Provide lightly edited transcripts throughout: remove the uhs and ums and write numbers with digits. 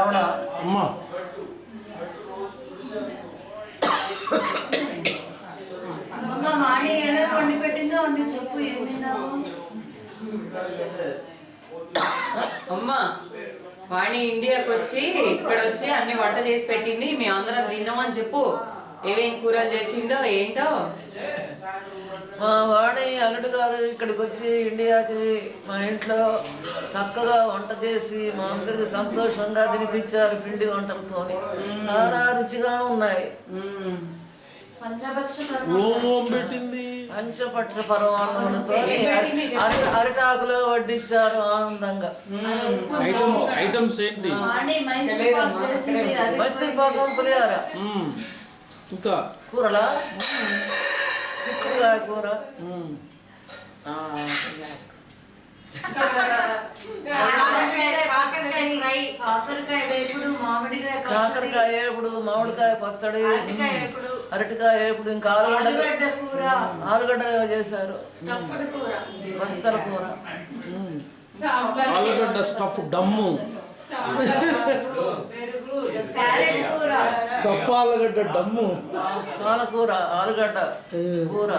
అమ్మా అమ్మా వాణి ఇండియాకి వచ్చి ఇక్కడ వచ్చి అన్ని వంట చేసి పెట్టింది, మేము అందరం తిన్నామని చెప్పు. ఏమేం కూరలు చేసిండో ఏంటో. మా వాణి అల్లుడు గారు ఇక్కడికి వచ్చి ఇండియాకి మా ఇంట్లో చక్కగా వంట చేసి మా అందరికి సంతోషంగా తినిపించారు. పిండి వంటలతో చాలా రుచిగా ఉన్నాయి. పెట్టింది పంచపక్ష పరమాణములతో అరిటాకులో వడ్డించారు ఆనందంగా. ఐటమ్స్ ఏంటి? మైసూర్ పాకం, పులిహార, ఇంకా కూరలా చిక్కుడుకాయ కూర, కాకరకాయ వేపుడు, మామిడికాయ పచ్చడి, అరటికాయ వేపుడు, ఇంకా ఆలుగడ్డ చేశారు, పచ్చల కూర, ఆలుగడ్డ స్టఫ్ డమ్ము, స్టఫ్ ఆలుగడ్డ డమ్ము, పాలకూర, ఆలుగడ్డ కూర,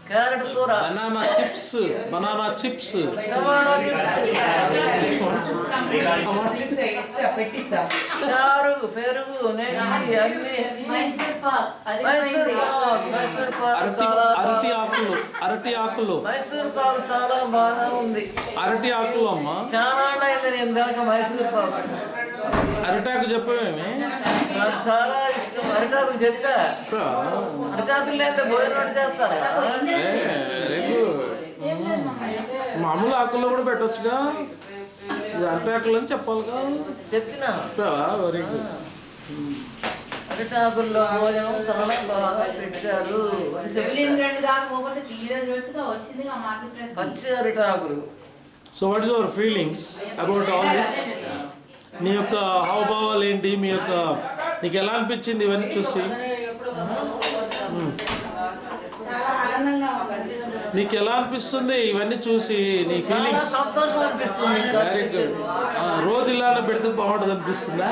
క్యారెట్ కూర, బనానా చిప్స్, చారు, పెరుగు, నెయ్యి, అన్ని, అరటి ఆకులు మైసూర్ పాకు చాలా బాగా ఉంది. అరటి ఆకులు అమ్మా చాలా అయింది నేను దాకా మైసూర్ పాకు. అరిటాకు చెప్పేమేమి? నాకు చాలా ఇష్టం. అరిటాకు చెప్పా, అరిటాకులు లేదా భోజనం చేస్తారు. మామూలు ఆకుల్లో కూడా పెట్టొచ్చుగా, ఇది అరిటాకులు అని చెప్పాలిగా. చెప్పినా వెరీ గుడ్. అరిటాకుల్లో భోజనం చాలా బాగా పెట్టారు. పచ్చి అరిటాకులు. So what is your feelings about all this? నీ యొక్క హావభావాలు ఏంటి? మీ యొక్క నీకు ఎలా అనిపించింది ఇవన్నీ చూసి? నీకు ఎలా అనిపిస్తుంది ఇవన్నీ చూసి? నీ ఫీలింగ్స్? సంతోషం అనిపిస్తుంది. Very good. రోజు ఇలానే పెడితే బాగుంటుంది అనిపిస్తుందా?